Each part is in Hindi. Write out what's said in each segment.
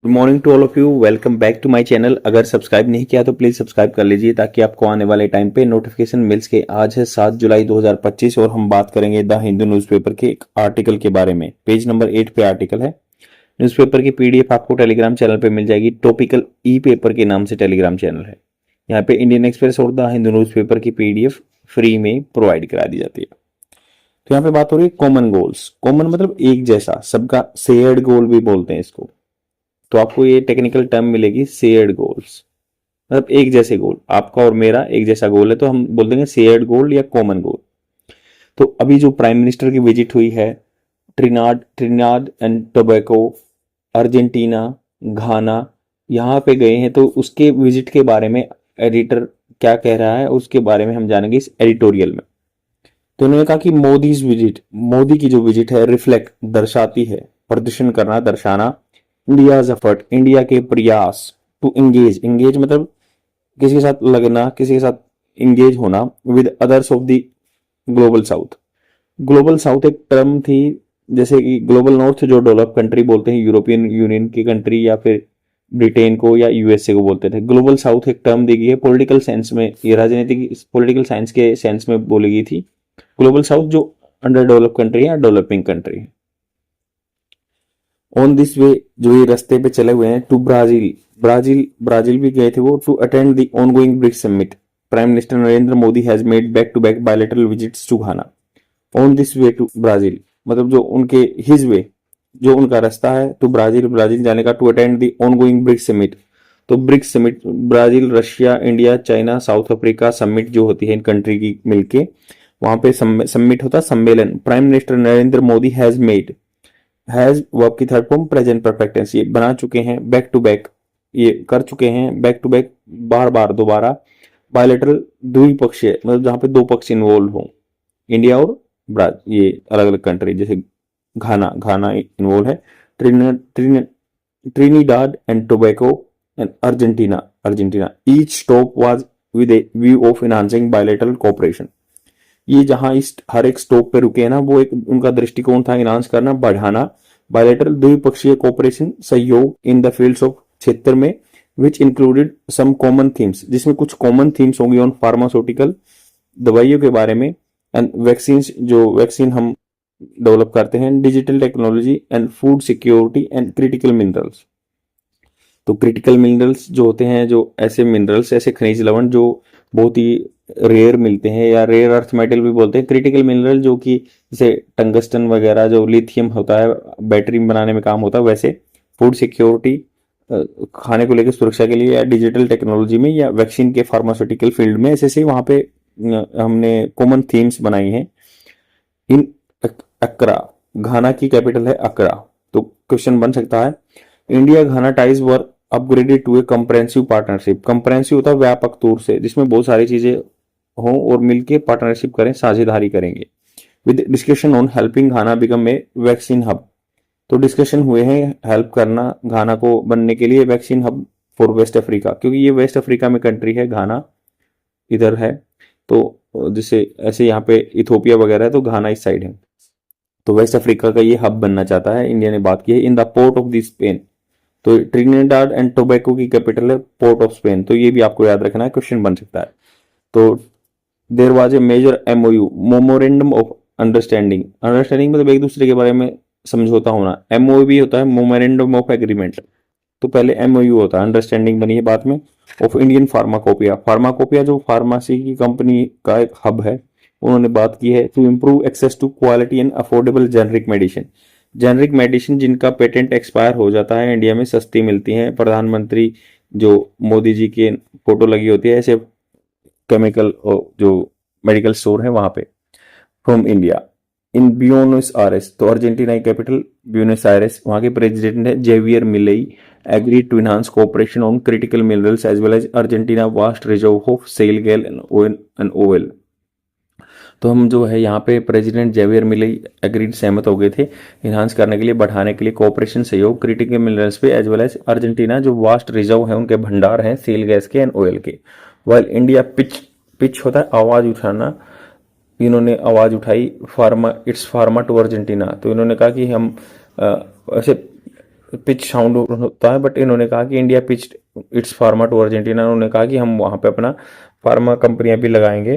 Good morning to all of you. Welcome back to my channel. अगर सब्सक्राइब नहीं किया तो प्लीज सब्सक्राइब कर लीजिए ताकि आपको आने वाले टाइम पे नोटिफिकेशन मिल सके। आज है 7 जुलाई 2025 और हम बात करेंगे द हिंदू न्यूज़पेपर के एक आर्टिकल के बारे में। पेज नंबर 8 पे आर्टिकल है। न्यूज़पेपर की पीडीएफ आपको टेलीग्राम चैनल पे मिल जाएगी। टॉपिकल ई पेपर के नाम से टेलीग्राम चैनल है। यहाँ पे इंडियन एक्सप्रेस और द हिंदू न्यूज़पेपर की पीडीएफ फ्री में प्रोवाइड करा दी जाती है। तो यहाँ पे बात हो रही है कॉमन गोल्स। कॉमन मतलब एक जैसा, सबका शेयर्ड गोल भी बोलते हैं इसको। तो आपको ये टेक्निकल टर्म मिलेगी शेयर्ड गोल्स, मतलब एक जैसे गोल। आपका और मेरा एक जैसा गोल है तो हम बोल देंगे शेयर्ड गोल या कॉमन गोल। तो अभी जो प्राइम मिनिस्टर की विजिट हुई है ट्रिनाड एंड टोबैको, अर्जेंटीना, घाना, यहाँ पे गए हैं। तो उसके विजिट के बारे में एडिटर क्या कह रहा है उसके बारे में हम जानेंगे इस एडिटोरियल में। तो उन्होंने कहा कि मोदी की जो विजिट है रिफ्लेक्ट दर्शाती है, प्रदर्शन करना, दर्शाना इंडियाज एफर्ट, इंडिया के प्रयास टू एंगेज मतलब किसी के साथ लगना, किसी के साथ इंगेज होना with others of the global south. Global south एक टर्म थी, जैसे कि ग्लोबल नॉर्थ जो डेवलप कंट्री बोलते हैं, यूरोपियन यूनियन की कंट्री या फिर ब्रिटेन को या यूएसए को बोलते थे। ग्लोबल साउथ एक टर्म दी गई है पॉलिटिकल सेंस में, ये राजनीतिक पॉलिटिकल साइंस के सेंस में बोली गई थी। ग्लोबल साउथ जो अंडर डेवलप कंट्री है, डेवलपिंग कंट्री है। ऑन दिस वे जो ये रास्ते पे चले हुए हैं टू ब्राजील भी गए थे वो, to attend the ongoing BRICS summit. Prime minister Narendra Modi has made back to back bilateral visits to Ghana. On this way to Brazil मतलब जो उनके हिज वे, जो उनका रास्ता है टू ब्राजील जाने का, to attend the ongoing BRICS summit. तो BRICS summit Brazil, Russia, India, China, South Africa summit जो होती है इन कंट्री की मिलके, वहां पे समिट होता, सम्मेलन। Prime minister Narendra Modi has verb की third form present perfect tense, ये बना चुके हैं, बैक टू बैक ये कर चुके हैं, बैक टू बैक बार बार दोबारा। बायलैटरल द्विपक्षीय मतलब जहां पे दो पक्ष इन्वॉल्व हो, इंडिया और ब्राजील, ये अलग अलग कंट्री, जैसे घाना इन्वॉल्व है, Trinidad and tobacco and Argentina. Each stop was with A view of enhancing bilateral cooperation. ये जहां इस हर एक स्टॉप पे रुके हैं ना, वो एक उनका दृष्टिकोण था इनहांस करना, बढ़ाना बायलैटरल द्विपक्षीय कोऑपरेशन, सहयोग इन द फील्ड्स ऑफ क्षेत्र में, which included some common themes, जिसमें कुछ कॉमन थीम्स होंगी ऑन फार्मास्यूटिकल, दवाइयों के बारे में, एंड वैक्सीन, जो वैक्सीन हम डेवलप करते हैं, digital technology and food security and critical minerals. तो क्रिटिकल मिनरल्स जो होते हैं, जो ऐसे मिनरल्स, ऐसे खनिज लवण जो बहुत ही रेयर मिलते हैं या रेयर अर्थ मेटल भी बोलते हैं। क्रिटिकल मिनरल जो कि जैसे टंगस्टन वगैरह, जो लिथियम होता है बैटरी बनाने में काम होता है, वैसे फूड सिक्योरिटी खाने को लेकर सुरक्षा के लिए, या डिजिटल टेक्नोलॉजी में, या वैक्सीन के फार्मास्यूटिकल फील्ड में, ऐसे वहां पे हमने कॉमन थीम्स बनाई हैं। इन अक्रा, घाना की कैपिटल है अक्रा। तो क्वेश्चन बन सकता है, India Ghana ties were upgraded to a comprehensive partnership. Comprehensive होता है व्यापक तौर से, जिसमें बहुत सारी चीजें हों और मिलके पार्टनरशिप करें, साझेदारी करेंगे। With discussion on helping Ghana become a vaccine hub. तो डिस्कशन हुए हैं हेल्प करना घाना को बनने के लिए vaccine hub for West Africa, क्योंकि ये वेस्ट अफ्रीका में कंट्री है, घाना इधर है। तो जैसे ऐसे यहाँ पे इथोपिया वगैरह है, तो घाना इस साइड है। तो वेस्ट अफ्रीका का ये हब बनना चाहता है, इंडिया ने बात की है। इन the Port of the Spain, तो ट्रिनिडाड एंड टोबैको की कैपिटल है पोर्ट ऑफ स्पेन। तो ये भी आपको याद रखना है, क्वेश्चन बन सकता है। तो there was a major MOU, memorandum of understanding मतलब एक दूसरे के बारे में समझौता होना। एमओयू भी होता है मेमोरेंडम ऑफ एग्रीमेंट। तो पहले एमओयू होता है, अंडरस्टैंडिंग बनी है बाद में। ऑफ इंडियन फार्माकोपिया जो फार्मेसी की कंपनी का एक हब है, उन्होंने बात की है to improve access to quality and affordable generic medicine जिनका पेटेंट एक्सपायर हो जाता है, इंडिया में सस्ती मिलती हैं। प्रधानमंत्री जो मोदी जी की फोटो लगी होती है ऐसे केमिकल जो मेडिकल स्टोर है वहां पे, from India. In Buenos Aires, तो अर्जेंटीना की कैपिटल ब्यूनोस आयरेस, वहां के प्रेसिडेंट है Javier Milei, agree to enhance cooperation on critical minerals as well as Argentina vast reserve of shale gas and oil. तो हम जो है यहाँ पे प्रेसिडेंट जेवियर मिलेई एग्रीड, सहमत हो गए थे इनहांस करने के लिए, बढ़ाने के लिए कोऑपरेशन, सहयोग क्रिटिकल मिनरल्स पे, एज वेल एज अर्जेंटीना जो वास्ट रिजर्व है, उनके भंडार हैं सेल गैस के एंड ऑयल के। वाइल इंडिया पिच होता है आवाज उठाना, इन्होंने आवाज उठाई इट्स फार्मा टू अर्जेंटीना। तो इन्होंने कहा कि हम ऐसे पिच साउंड होता है, बट इन्होंने कहा कि India pitch its pharma to Argentina. उन्होंने कहा कि हम वहां पे अपना फार्मा कंपनियां भी लगाएंगे।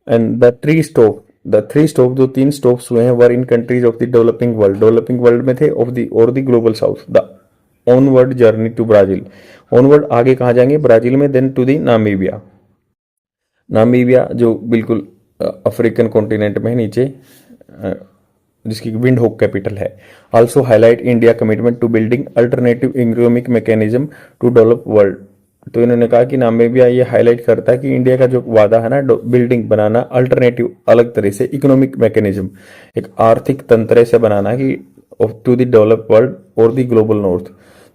एंड द थ्री स्टॉप जो 3 स्टॉप्स हुए हैं were in countries of the developing world में थे ऑफ द और the global south. The onward journey to Brazil, onward आगे कहाँ जाएंगे, ब्राजील में, then to the Namibia. Namibia जो बिल्कुल अफ्रीकन कॉन्टिनेंट में है नीचे, जिसकी विंड होक कैपिटल है। Also highlight India commitment to building alternative economic mechanism to develop world. तो इन्होंने कहा कि नामीबिया ये हाईलाइट करता है कि इंडिया का जो वादा है ना बिल्डिंग बनाना अल्टरनेटिव अलग तरह से इकोनॉमिक मैकेनिज्म, एक आर्थिक तंत्र से बनाना कि टू द डेवलप वर्ल्ड और द ग्लोबल नॉर्थ।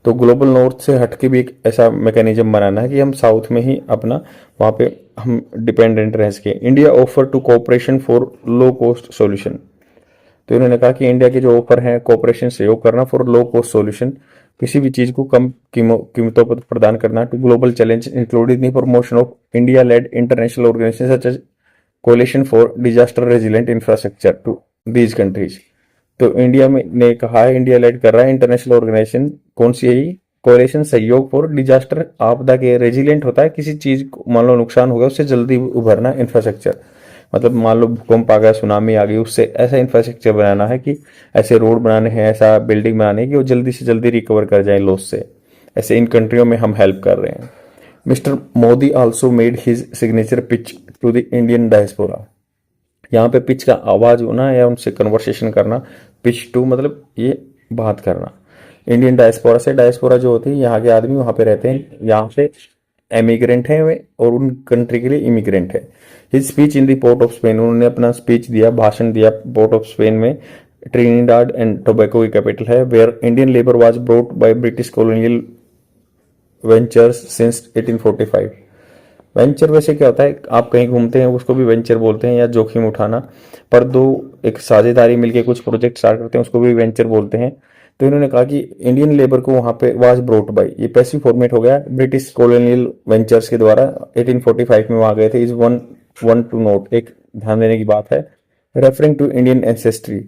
तो ग्लोबल नॉर्थ से हटके भी एक ऐसा मैकेनिज्म बनाना है कि हम साउथ में ही अपना वहां पे हम डिपेंडेंट रह सके। India offer to cooperation for low cost solution. तो इन्होंने कहा कि इंडिया के जो ऑफर हैं कोऑपरेशन सहयोग करना फॉर लो कॉस्ट सॉल्यूशन, किसी भी चीज को कम कीमतों पर प्रदान करना, to global challenge including the promotion of India led international organisation such as coalition for disaster resilient infrastructure to these countries. तो इंडिया में ने कहा है, इंडिया लेड कर रहा है इंटरनेशनल ऑर्गेनाइजेशन, कौन सी है ये, कोalition सहयोग फॉर डिजास्टर, आपदा के, रेजिलेंट होता है किसी चीज को मान लो नुकसान हो गया उससे जल्दी उभरना, इंफ्रास्ट्रक्चर मतलब मान लो भूकंप आ गया, सुनामी आ गई, उससे ऐसा इंफ्रास्ट्रक्चर बनाना है कि ऐसे रोड बनाने हैं, ऐसा बिल्डिंग बनाने है कि वो जल्दी से जल्दी रिकवर कर जाए लॉस से। ऐसे इन कंट्रियों में हम हेल्प कर रहे हैं। Mister Modi also made his signature pitch to the Indian diaspora. यहाँ पे पिच का आवाज होना या उनसे कन्वर्सेशन करना, पिच टू मतलब ये बात करना। इंडियन डायस्पोरा से, डायस्पोरा जो होती है यहाँ के आदमी वहां पे रहते हैं, यहाँ से एमिग्रेंट है वे और उन कंट्री के लिए इमिग्रेंट है। His speech in the Port of Spain, उन्होंने अपना स्पीच दिया, भाषण दिया पोर्ट ऑफ स्पेन में, ट्रिनिडाड एंड टोबैको की कैपिटल है, where Indian labour was brought by British colonial ventures since 1845। Venture वैसे क्या होता है, आप कहीं घूमते हैं उसको भी वेंचर बोलते हैं, या जोखिम उठाना, पर दो एक साझेदारी मिलके कुछ प्रोजेक्ट स्टार्ट करते हैं उसको भी वेंचर बोलते हैं। तो इन्होंने कहा कि इंडियन लेबर को वहां पे वाज ब्रोट बाय, ये पैसिव फॉर्मेट हो गया, ब्रिटिश कॉलोनियल वेंचर्स के द्वारा 1845 में वहां गए थे। इज वन टू नोट, एक ध्यान देने की बात है, रेफरिंग टू इंडियन एंसेस्ट्री,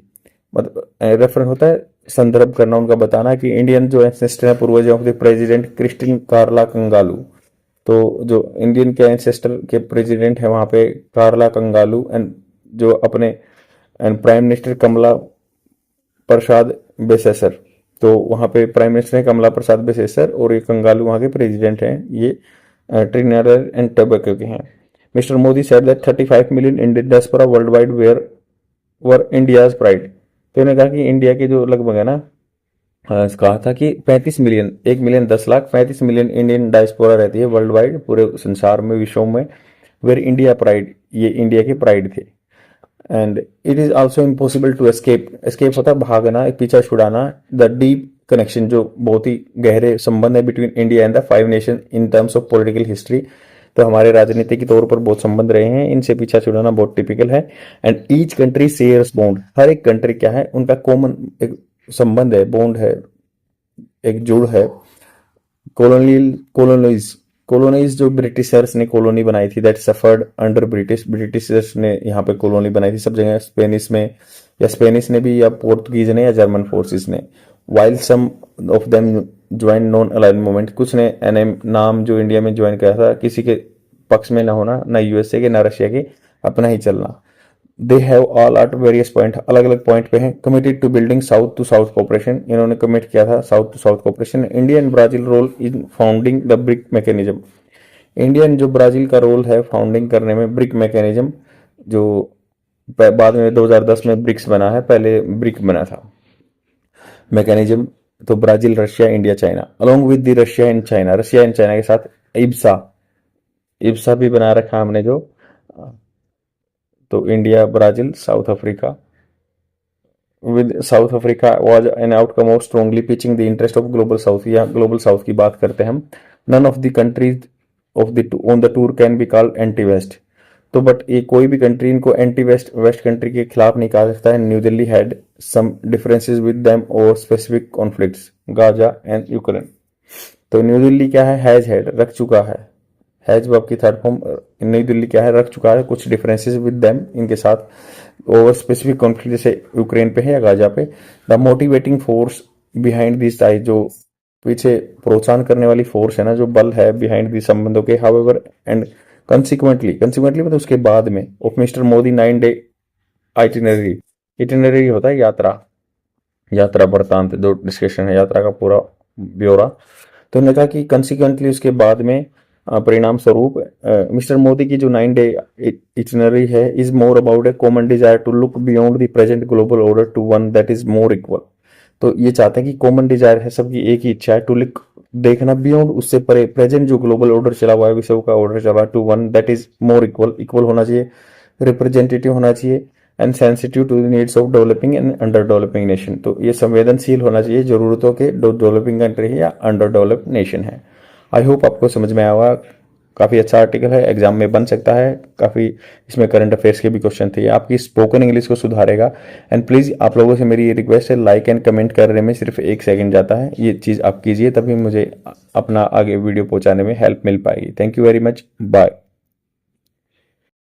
मतलब रेफर होता है संदर्भ करना, उनका बताना कि इंडियन जो एंसेस्टर है, पूर्वज ऑफ द प्रेसिडेंट क्रिस्टिन कार्ला कंगालू। तो जो इंडियन के एंसेस्टर के प्रेसिडेंट है वहां पे कार्ला कंगालू, एंड जो अपने एंड प्राइम मिनिस्टर कमला प्रसाद बेसेसर, तो वहां पे प्राइम मिनिस्टर है कमला प्रसाद बेसेसर और ये कंगालू वहां के प्रेसिडेंट हैं, ये ट्रिनिडाड एंड टोबैको के हैं। Mister Modi said that 35 million Indian diaspora world wide where were India's pride. तो उन्होंने कहा कि इंडिया के जो लगभग है ना, कहा था कि 35 million, 1 million 10 lakh, 35 million Indian diaspora रहती है वर्ल्ड वाइड, पूरे संसार में, विश्व में, वेयर इंडिया प्राइड, ये इंडिया के प्राइड थे। And it is also impossible to escape, escape होता है भागना, पीछा छुड़ाना, द डीप कनेक्शन, जो बहुत ही गहरे संबंध है between India and the 5 nation in terms of political history. तो हमारे राजनीति के तौर पर बहुत संबंध रहे हैं, इनसे पीछा छुड़ाना बहुत टिपिकल है। And each country shares bond, हर एक कंट्री क्या है, उनका कॉमन एक संबंध है, बॉन्ड है, एक जुड़ है। कॉलोनीज जो ब्रिटिशर्स ने कॉलोनी बनाई थी, दैट सफर्ड अंडर ब्रिटिशर्स ने यहाँ पे कॉलोनी बनाई थी सब जगह, स्पेनिश में, या स्पेनिश ने भी, या पोर्तुगीज ने, या जर्मन फोर्सेस ने। While some of them join non aligned movement, कुछ ने एनएम नाम जो इंडिया में ज्वाइन किया था, किसी के पक्ष में ना होना, ना यूएसए के ना रशिया के, अपना ही चलना। They have all at various point, अलग अलग पॉइंट पे हैं। Committed to building south to south cooperation, इन्होंने कमिट किया था south to south cooperation. India and Brazil role in founding the BRIC mechanism, Indian जो ब्राजील का रोल है फाउंडिंग करने में ब्रिक मैकेनिज्म, जो बाद में 2010 में ब्रिक्स बना है, पहले ब्रिक बना था मैकेनिज्म। तो Brazil, Russia, India, China, along with the Russia and China के साथ इब्सा भी बना रखा हमने जो। तो India, Brazil, South Africa, with South Africa was an outcome of strongly pitching the interest of global south, या ग्लोबल साउथ की बात करते हैं हम। None of the countries of the on the tour can be called anti west, तो बट ये कोई भी कंट्री इनको एंटी वेस्ट कंट्री के खिलाफ नहीं कहा सकता है। New Delhi had some differences with them और specific conflicts, Gaza and Ukraine. तो न्यू दिल्ली क्या है, हैड रख चुका है, हैज वर्ब की थर्ड फॉर्म, नई दिल्ली क्या है, रख चुका है कुछ डिफरेंसेस विद देम, इनके साथ, ओवर स्पेसिफिक कॉन्फ्लिक्ट जैसे यूक्रेन पे है या गाजा पे। The motivating force behind this ties, जो पीछे प्रोत्साहन करने वाली फोर्स है ना, जो बल है बिहाइंड दिस संबंधों के, हाउएवर एंड कंसिक्वेंटली, कंसिक्वेंटली मतलब उसके बाद में, of mister Modi 9 day itinerary, itinerary होता है यात्रा, यात्रा वृत्तांत जो डिस्कशन है, यात्रा का पूरा ब्यौरा। तो उन्होंने कहा कि कंसिक्वेंटली उसके बाद में परिणाम स्वरूप मिस्टर मोदी की जो 9 डे इटिनरी है is more about a common desire to look beyond the present global order to one that is more equal. तो ये चाहते हैं कि कॉमन डिजायर है, सबकी एक ही इच्छा है, टू लुक, देखना बियॉन्ड, उससे परे, प्रेजेंट जो ग्लोबल ऑर्डर चला हुआ है, विश्व का ऑर्डर चला हुआ है, to one that is more equal, equal होना चाहिए, रिप्रेजेंटेटिव होना चाहिए, and sensitive to the needs of developing and under developing nation. तो ये संवेदनशील होना चाहिए जरूरतों के, डेवलपिंग कंट्री है या अंडर डेवलप नेशन है। आई होप आपको समझ में आया होगा। काफ़ी अच्छा आर्टिकल है, एग्जाम में बन सकता है, काफ़ी इसमें करंट अफेयर्स के भी क्वेश्चन थे, आपकी स्पोकन इंग्लिश को सुधारेगा। एंड प्लीज़ आप लोगों से मेरी ये रिक्वेस्ट है, लाइक एंड कमेंट करने में सिर्फ 1 सेकंड जाता है, ये चीज़ आप कीजिए, तभी मुझे अपना आगे वीडियो पहुंचाने में हेल्प मिल पाएगी। Thank you very much, bye.